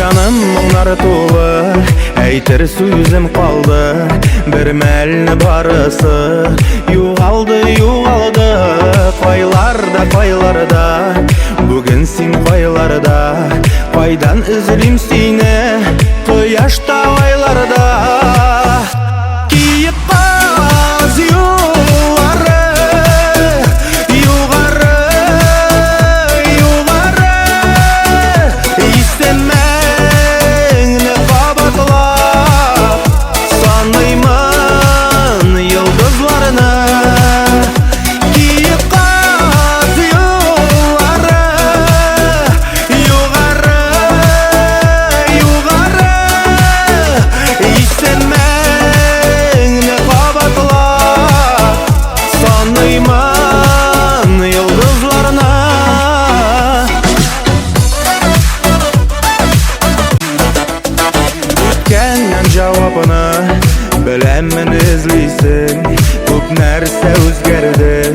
Жаным мұңнар толы, әйтер сөзім қалды. Бір мәліні барысы юғалды. Қайларда, бүгін сен қайларда. Қайдан үзілім сені құяшта айларда. Киіп қаз юғары, естемәңні қабатлап санаймын йылдызларына. Жауабыны біләмін ізлейсің. Көп нәрсе өзгерді,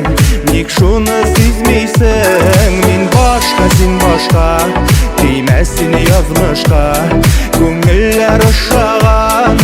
ник шуны сезмейсің. Мен башқа, сен башқа, тимәсін язмышқа. Көңілләр ұшаған